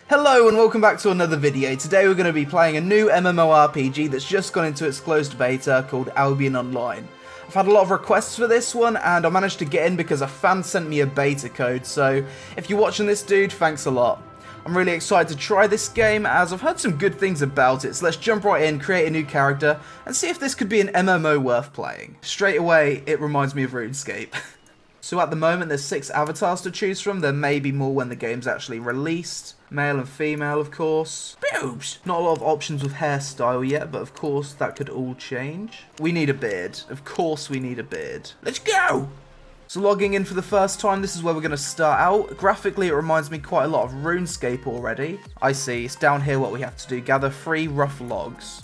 Hello and welcome back to another video. Today we're going to be playing a new MMORPG that's just gone into its closed beta called Albion Online. I've had a lot of requests for this one and I managed to get in because a fan sent me a beta code, so if you're watching this, dude, thanks a lot. I'm really excited to try this game as I've heard some good things about it, so let's jump right in, create a new character and see if this could be an MMO worth playing. Straight away, it reminds me of Runescape. So at the moment there's 6 avatars to choose from. There may be more when the game's actually released. Male and female, of course. Boobs! Not a lot of options with hairstyle yet, but of course that could all change. We need a beard. Of course we need a beard. Let's go! So logging in for the first time, this is where we're going to start out. Graphically it reminds me quite a lot of RuneScape already. I see, it's down here what we have to do. Gather 3 rough logs.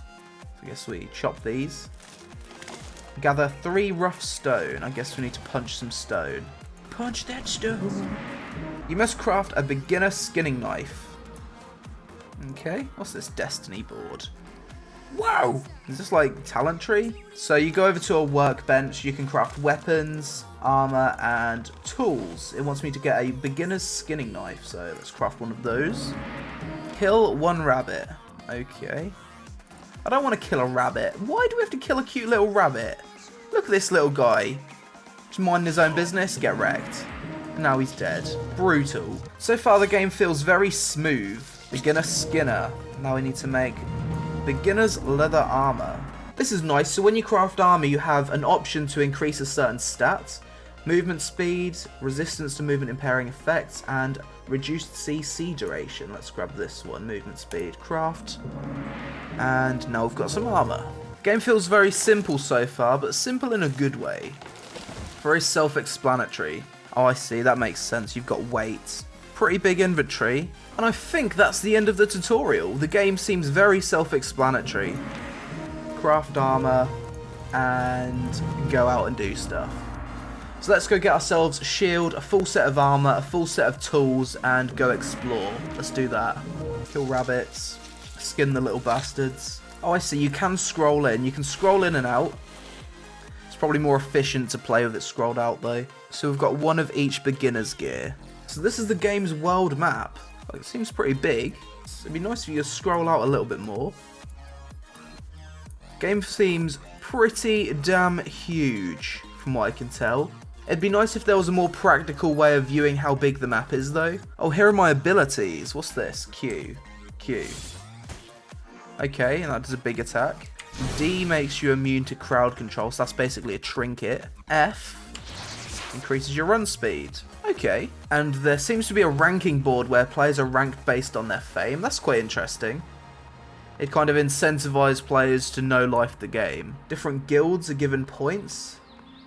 I guess we chop these. Gather 3 rough stone. I guess we need to punch some stone. Punch that stone. You must craft a beginner skinning knife. Okay, what's this destiny board? Wow! Is this like talent tree? So you go over to a workbench, you can craft weapons, armor, and tools. It wants me to get a beginner's skinning knife, so let's craft one of those. Kill 1 rabbit. Okay. I don't want to kill a rabbit. Why do we have to kill a cute little rabbit? Look at this little guy. Just minding his own business, get wrecked. Now he's dead. Brutal. So far the game feels very smooth. Beginner Skinner. Now we need to make beginner's leather armor. This is nice. So when you craft armor you have an option to increase a certain stat. Movement speed, resistance to movement impairing effects, and reduced CC duration. Let's grab this one. Movement speed, craft. And now we've got some armor. Game feels very simple so far, but simple in a good way. Very self-explanatory. Oh, I see, that makes sense. You've got weight. Pretty big inventory. And I think that's the end of the tutorial. The game seems very self-explanatory. Craft armor and go out and do stuff. So let's go get ourselves a shield, a full set of armor, a full set of tools, and go explore. Let's do that. Kill rabbits. Skin the little bastards. Oh, I see. You can scroll in. You can scroll in and out. It's probably more efficient to play with it scrolled out, though. So we've got one of each beginner's gear. So this is the game's world map. Like, it seems pretty big. It'd be nice if you could scroll out a little bit more. Game seems pretty damn huge, from what I can tell. It'd be nice if there was a more practical way of viewing how big the map is, though. Oh, here are my abilities. What's this? Q. Q. Okay, and that does a big attack. D makes you immune to crowd control, so that's basically a trinket. F increases your run speed. Okay, and there seems to be a ranking board where players are ranked based on their fame. That's quite interesting. It kind of incentivizes players to no-life the game. Different guilds are given points.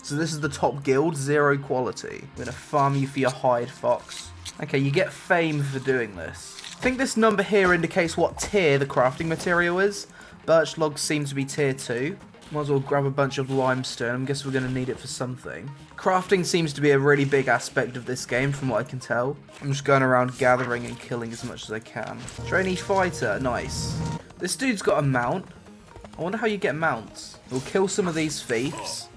So this is the top guild, 0 quality. I'm going to farm you for your hide, fox. Okay, you get fame for doing this. I think this number here indicates what tier the crafting material is. Birch logs seem to be tier 2. Might as well grab a bunch of limestone. I guess we're going to need it for something. Crafting seems to be a really big aspect of this game from what I can tell. I'm just going around gathering and killing as much as I can. Trainee fighter, nice. This dude's got a mount. I wonder how you get mounts. We'll kill some of these thieves.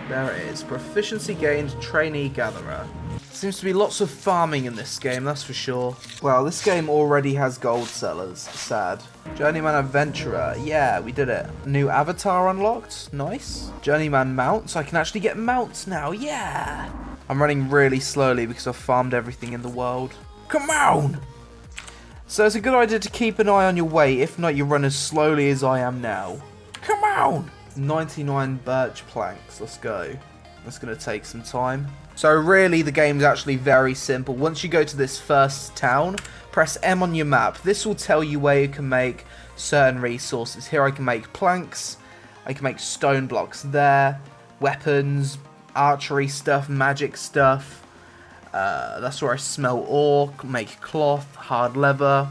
There it is. Proficiency gained, trainee gatherer. Seems to be lots of farming in this game, that's for sure. Wow, this game already has gold sellers. Sad. Journeyman adventurer. Yeah, we did it. New avatar unlocked. Nice. Journeyman mounts. I can actually get mounts now. Yeah. I'm running really slowly because I've farmed everything in the world. Come on! So it's a good idea to keep an eye on your weight. If not, you run as slowly as I am now. Come on! 99 birch planks. Let's go. That's going to take some time. So really the game's actually very simple. Once you go to this first town, press M on your map. This will tell you where you can make certain resources. Here I can make planks. I can make stone blocks there. Weapons, archery stuff, magic stuff. That's where I smell ore, make cloth, hard leather.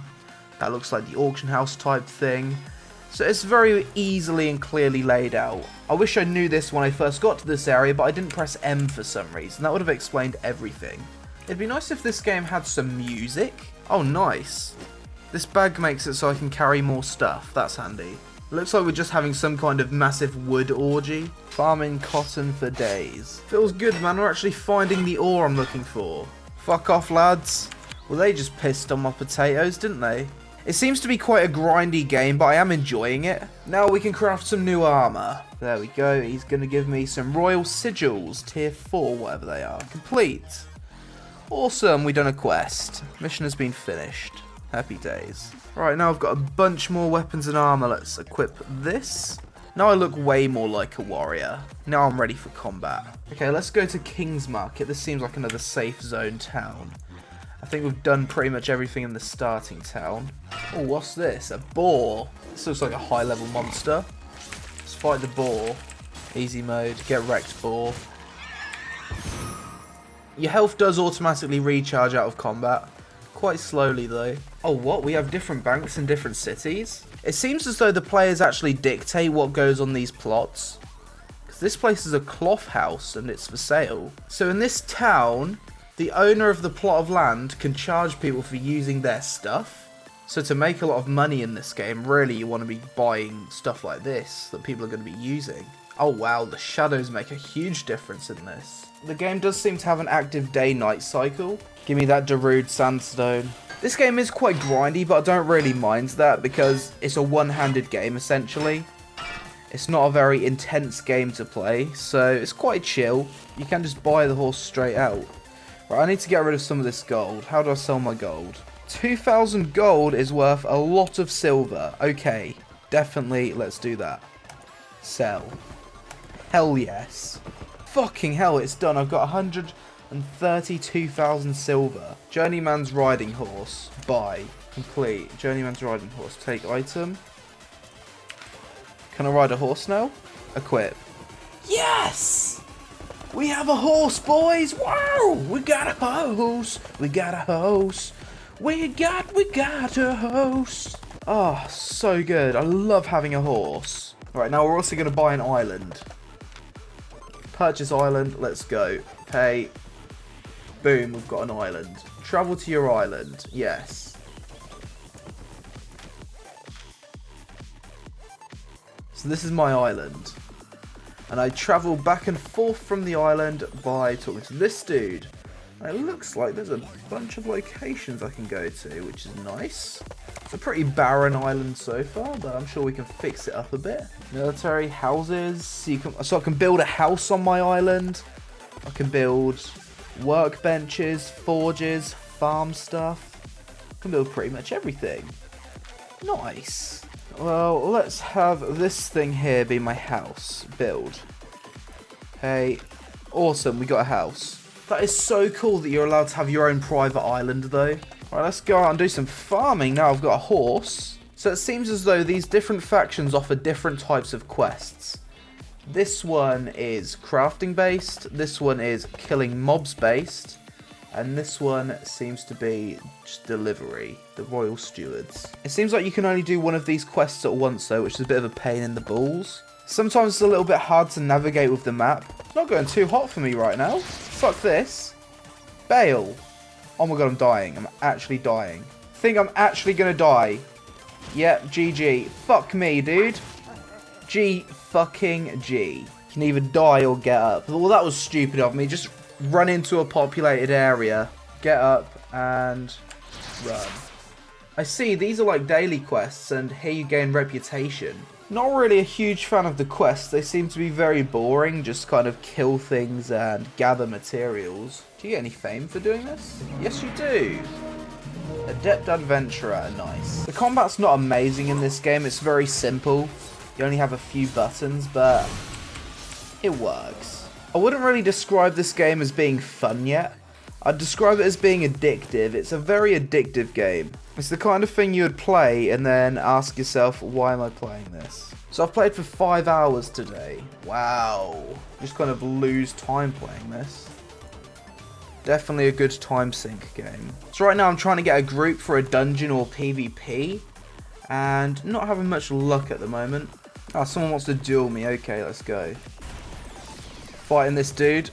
That looks like the auction house type thing. So it's very easily and clearly laid out. I wish I knew this when I first got to this area, but I didn't press M for some reason. That would have explained everything. It'd be nice if this game had some music. Oh, nice. This bag makes it so I can carry more stuff. That's handy. It looks like we're just having some kind of massive wood orgy. Farming cotton for days. Feels good, man. We're actually finding the ore I'm looking for. Fuck off, lads. Well, they just pissed on my potatoes, didn't they? It seems to be quite a grindy game, but I am enjoying it. Now we can craft some new armor. There we go. He's going to give me some royal sigils, tier 4, whatever they are. Complete. Awesome, we've done a quest. Mission has been finished. Happy days. Right, now I've got a bunch more weapons and armor. Let's equip this. Now I look way more like a warrior. Now I'm ready for combat. Okay, let's go to King's Market. This seems like another safe zone town. I think we've done pretty much everything in the starting town. Oh, what's this? A boar. This looks like a high-level monster. Let's fight the boar. Easy mode. Get wrecked, boar. Your health does automatically recharge out of combat. Quite slowly, though. Oh, what? We have different banks in different cities? It seems as though the players actually dictate what goes on these plots. Because this place is a cloth house, and it's for sale. So in this town, the owner of the plot of land can charge people for using their stuff. So to make a lot of money in this game, really you want to be buying stuff like this that people are going to be using. Oh wow, the shadows make a huge difference in this. The game does seem to have an active day-night cycle. Give me that Darude sandstone. This game is quite grindy, but I don't really mind that because it's a one-handed game essentially. It's not a very intense game to play, so it's quite chill. You can just buy the horse straight out. Right, I need to get rid of some of this gold. How do I sell my gold? 2,000 gold is worth a lot of silver. Okay, definitely, let's do that. Sell. Hell yes. Fucking hell, it's done. I've got 132,000 silver. Journeyman's riding horse. Buy. Complete. Journeyman's riding horse. Take item. Can I ride a horse now? Equip. Yes! We have a horse, boys! Wow! We got a horse! We got a horse! We got a horse! Oh, so good. I love having a horse. Right, now we're also going to buy an island. Purchase island. Let's go. Pay. Boom, we've got an island. Travel to your island. Yes. So this is my island. And I travel back and forth from the island by talking to this dude. And it looks like there's a bunch of locations I can go to, which is nice. It's a pretty barren island so far, but I'm sure we can fix it up a bit. Military houses. So I can build a house on my island. I can build workbenches, forges, farm stuff. I can build pretty much everything. Nice. Well, let's have this thing here be my house. Build. Hey, awesome, we got a house. That is so cool that you're allowed to have your own private island, though. Alright, let's go out and do some farming. Now I've got a horse. So it seems as though these different factions offer different types of quests. This one is crafting based. This one is killing mobs based. And this one seems to be just delivery, the royal stewards. It seems like you can only do one of these quests at once though, which is a bit of a pain in the balls. Sometimes it's a little bit hard to navigate with the map. It's not going too hot for me right now. Fuck this. Bail. Oh my god, I'm dying. I'm actually dying. I think I'm actually going to die. Yep, GG. Fuck me, dude. G fucking G. You can either die or get up. Well, that was stupid of me. Just run into a populated area, get up, and run. I see, these are like daily quests, and here you gain reputation. Not really a huge fan of the quests. They seem to be very boring, just kind of kill things and gather materials. Do you get any fame for doing this? Yes, you do. Adept Adventurer, nice. The combat's not amazing in this game, it's very simple. You only have a few buttons, but it works. I wouldn't really describe this game as being fun yet. I'd describe it as being addictive. It's a very addictive game. It's the kind of thing you would play and then ask yourself, why am I playing this? So I've played for 5 hours today. Wow. Just kind of lose time playing this. Definitely a good time sink game. So right now I'm trying to get a group for a dungeon or PvP. And not having much luck at the moment. Ah, someone wants to duel me. Okay, let's go. Fighting this dude.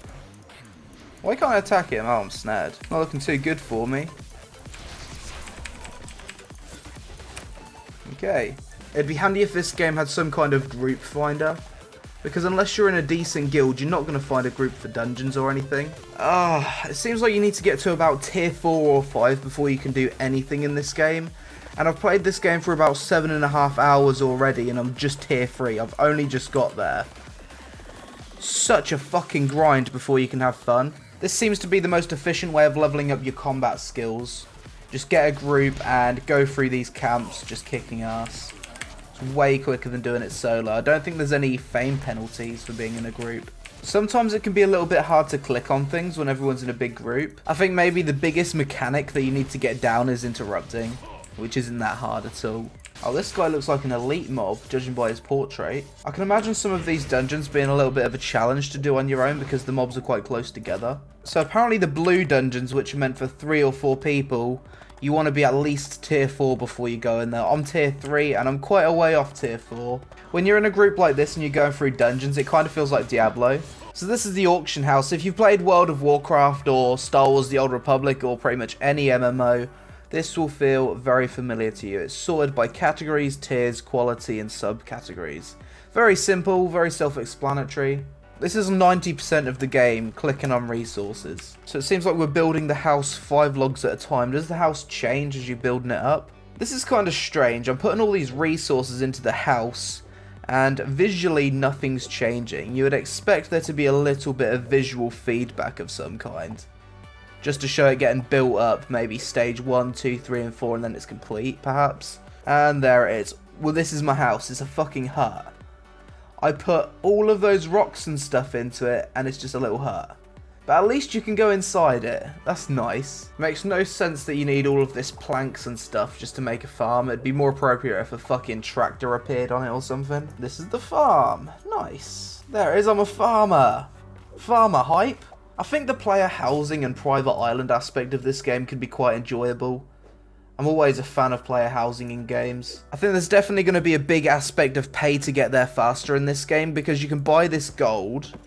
Why can't I attack him? Oh, I'm snared. Not looking too good for me. Okay. It'd be handy if this game had some kind of group finder. Because unless you're in a decent guild, you're not going to find a group for dungeons or anything. It seems like you need to get to about tier 4 or 5 before you can do anything in this game. And I've played this game for about 7.5 hours already, and I'm just tier 3. I've only just got there. Such a fucking grind before you can have fun. This seems to be the most efficient way of leveling up your combat skills. Just get a group and go through these camps, just kicking ass. It's way quicker than doing it solo. I don't think there's any fame penalties for being in a group. Sometimes it can be a little bit hard to click on things when everyone's in a big group. I think maybe the biggest mechanic that you need to get down is interrupting, which isn't that hard at all. Oh, this guy looks like an elite mob, judging by his portrait. I can imagine some of these dungeons being a little bit of a challenge to do on your own because the mobs are quite close together. So apparently the blue dungeons, which are meant for 3 or 4 people, you want to be at least tier 4 before you go in there. I'm tier 3 and I'm quite a way off tier 4. When you're in a group like this and you're going through dungeons, it kind of feels like Diablo. So this is the auction house. If you've played World of Warcraft or Star Wars The Old Republic or pretty much any MMO, this will feel very familiar to you. It's sorted by categories, tiers, quality, and subcategories. Very simple, very self-explanatory. This is 90% of the game, clicking on resources. So it seems like we're building the house 5 logs at a time. Does the house change as you're building it up? This is kind of strange. I'm putting all these resources into the house, and visually nothing's changing. You would expect there to be a little bit of visual feedback of some kind, just to show it getting built up, maybe stage 1, 2, 3, and 4, and then it's complete, perhaps. And there it is. Well, this is my house. It's a fucking hut. I put all of those rocks and stuff into it, and it's just a little hut. But at least you can go inside it. That's nice. Makes no sense that you need all of this planks and stuff just to make a farm. It'd be more appropriate if a fucking tractor appeared on it or something. This is the farm. Nice. There it is. I'm a farmer. Farmer hype. I think the player housing and private island aspect of this game can be quite enjoyable. I'm always a fan of player housing in games. I think there's definitely going to be a big aspect of pay to get there faster in this game, because you can buy this gold.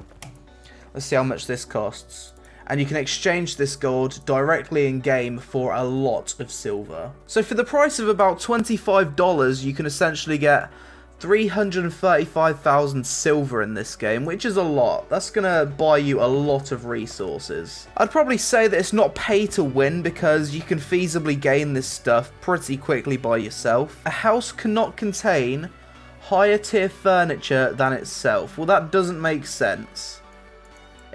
Let's see how much this costs. And you can exchange this gold directly in game for a lot of silver. So for the price of about $25, you can essentially get 335,000 silver in this game, which is a lot. That's gonna buy you a lot of resources. I'd probably say that it's not pay to win, because you can feasibly gain this stuff pretty quickly by yourself. A house cannot contain higher tier furniture than itself. Well, that doesn't make sense.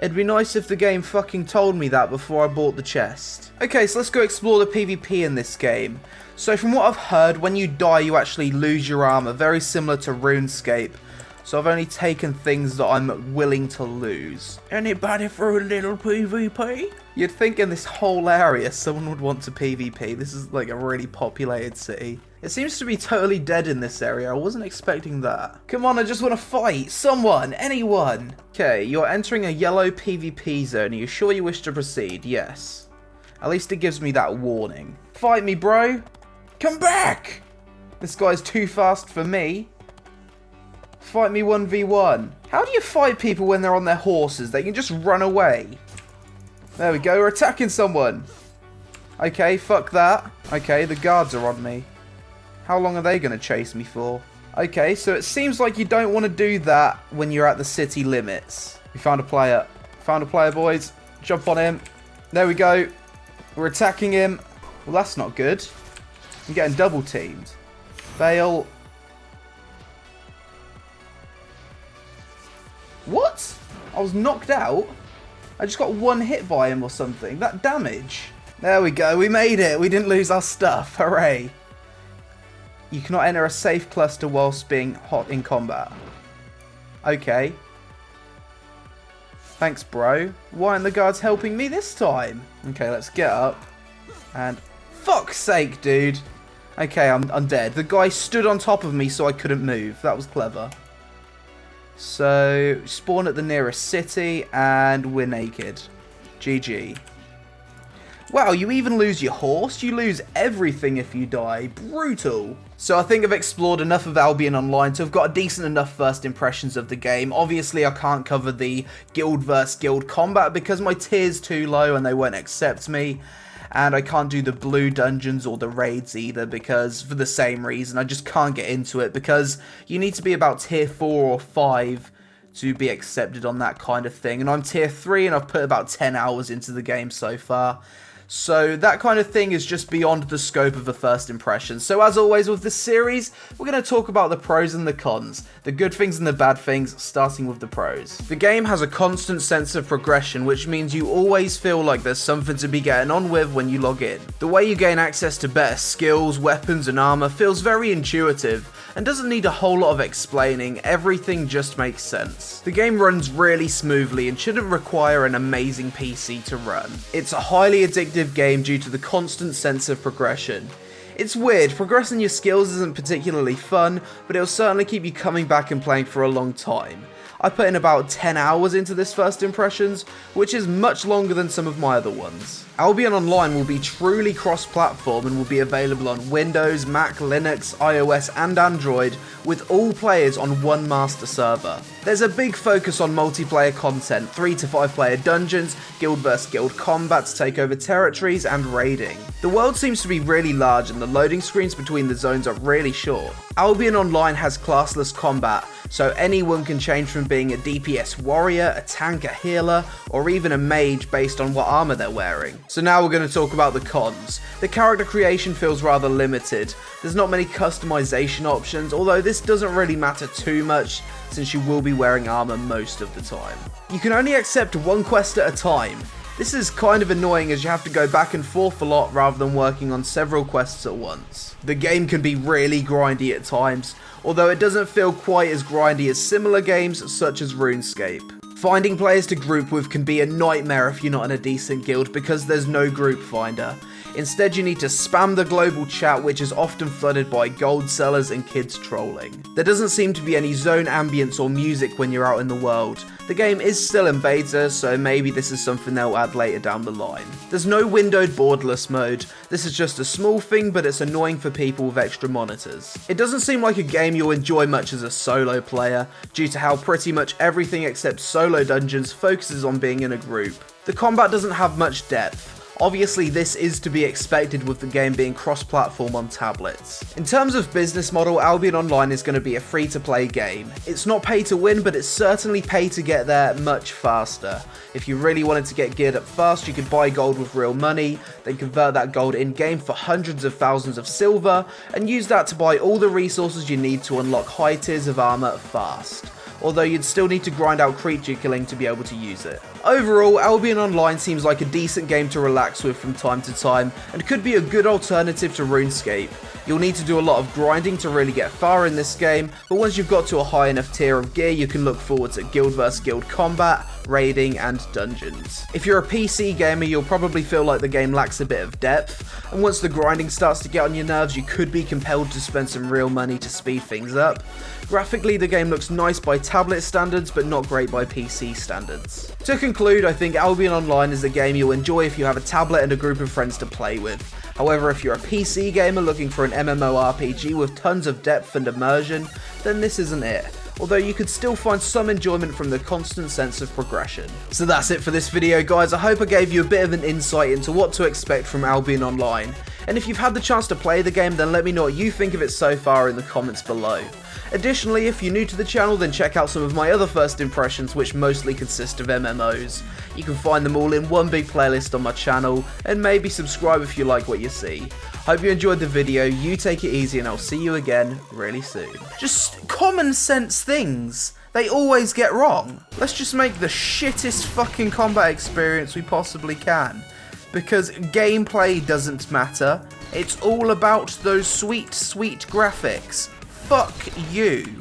It'd be nice if the game fucking told me that before I bought the chest. Okay, so let's go explore the PvP in this game. So from what I've heard, when you die you actually lose your armor, very similar to Runescape. So I've only taken things that I'm willing to lose. Anybody for a little PvP? You'd think in this whole area someone would want to PvP. This is like a really populated city. It seems to be totally dead in this area. I wasn't expecting that. Come on, I just want to fight. Someone, anyone. Okay, you're entering a yellow PvP zone. Are you sure you wish to proceed? Yes. At least it gives me that warning. Fight me, bro. Come back. This guy's too fast for me. Fight me 1v1. How do you fight people when they're on their horses? They can just run away. There we go, we're attacking someone. Okay, fuck that. Okay, the guards are on me. How long are they going to chase me for? Okay, so it seems like you don't want to do that when you're at the city limits. We found a player. Found a player, boys. Jump on him. There we go. We're attacking him. Well, that's not good. I'm getting double teamed. Fail. What? I was knocked out? I just got one hit by him or something. That damage. There we go. We made it. We didn't lose our stuff. Hooray. You cannot enter a safe cluster whilst being hot in combat. Okay. Thanks, bro. Why aren't the guards helping me this time? Okay, let's get up. And fuck's sake, dude. Okay, I'm dead. The guy stood on top of me so I couldn't move. That was clever. So, spawn at the nearest city, and we're naked. GG. Wow, you even lose your horse? You lose everything if you die. Brutal. So I think I've explored enough of Albion Online to have got a decent enough first impressions of the game. Obviously, I can't cover the guild versus guild combat because my tier's too low and they won't accept me. And I can't do the blue dungeons or the raids either because, for the same reason, I just can't get into it because you need to be about tier 4 or 5 to be accepted on that kind of thing. And I'm tier 3 and I've put about 10 hours into the game so far. So that kind of thing is just beyond the scope of a first impression. So as always with this series, we're going to talk about the pros and the cons, the good things and the bad things, starting with the pros. The game has a constant sense of progression, which means you always feel like there's something to be getting on with when you log in. The way you gain access to better skills, weapons and armor feels very intuitive, and doesn't need a whole lot of explaining. Everything just makes sense. The game runs really smoothly and shouldn't require an amazing PC to run. It's a highly addictive game due to the constant sense of progression. It's weird, progressing your skills isn't particularly fun, but it'll certainly keep you coming back and playing for a long time. I put in about 10 hours into this first impressions, which is much longer than some of my other ones. Albion Online will be truly cross-platform and will be available on Windows, Mac, Linux, iOS and Android, with all players on one master server. There's a big focus on multiplayer content, 3 to 5 player dungeons, guild vs guild combat to take over territories and raiding. The world seems to be really large and the loading screens between the zones are really short. Albion Online has classless combat, so anyone can change from being a DPS warrior, a tank, a healer, or even a mage based on what armor they're wearing. So now we're going to talk about the cons. The character creation feels rather limited. There's not many customization options, although this doesn't really matter too much since you will be wearing armor most of the time. You can only accept one quest at a time. This is kind of annoying as you have to go back and forth a lot rather than working on several quests at once. The game can be really grindy at times, although it doesn't feel quite as grindy as similar games such as Runescape. Finding players to group with can be a nightmare if you're not in a decent guild because there's no group finder. Instead, you need to spam the global chat, which is often flooded by gold sellers and kids trolling. There doesn't seem to be any zone ambience or music when you're out in the world. The game is still in beta, so maybe this is something they'll add later down the line. There's no windowed borderless mode. This is just a small thing, but it's annoying for people with extra monitors. It doesn't seem like a game you'll enjoy much as a solo player, due to how pretty much everything except solo dungeons focuses on being in a group. The combat doesn't have much depth. Obviously, this is to be expected with the game being cross-platform on tablets. In terms of business model, Albion Online is going to be a free-to-play game. It's not pay to win, but it's certainly pay to get there much faster. If you really wanted to get geared up fast, you could buy gold with real money, then convert that gold in-game for hundreds of thousands of silver, and use that to buy all the resources you need to unlock high tiers of armor fast. Although you'd still need to grind out creature killing to be able to use it. Overall, Albion Online seems like a decent game to relax with from time to time, and could be a good alternative to Runescape. You'll need to do a lot of grinding to really get far in this game, but once you've got to a high enough tier of gear, you can look forward to guild vs guild combat, raiding and dungeons. If you're a PC gamer, you'll probably feel like the game lacks a bit of depth, and once the grinding starts to get on your nerves, you could be compelled to spend some real money to speed things up. Graphically, the game looks nice by tablet standards, but not great by PC standards. To conclude, I think Albion Online is a game you'll enjoy if you have a tablet and a group of friends to play with. However, if you're a PC gamer looking for an MMORPG with tons of depth and immersion, then this isn't it. Although you could still find some enjoyment from the constant sense of progression. So that's it for this video, guys. I hope I gave you a bit of an insight into what to expect from Albion Online. And if you've had the chance to play the game, then let me know what you think of it so far in the comments below. Additionally, if you're new to the channel, then check out some of my other first impressions, which mostly consist of MMOs. You can find them all in one big playlist on my channel, and maybe subscribe if you like what you see. Hope you enjoyed the video, you take it easy, and I'll see you again really soon. Just common sense things they always get wrong. Let's just make the shittest fucking combat experience we possibly can. Because gameplay doesn't matter, it's all about those sweet, sweet graphics. Fuck you.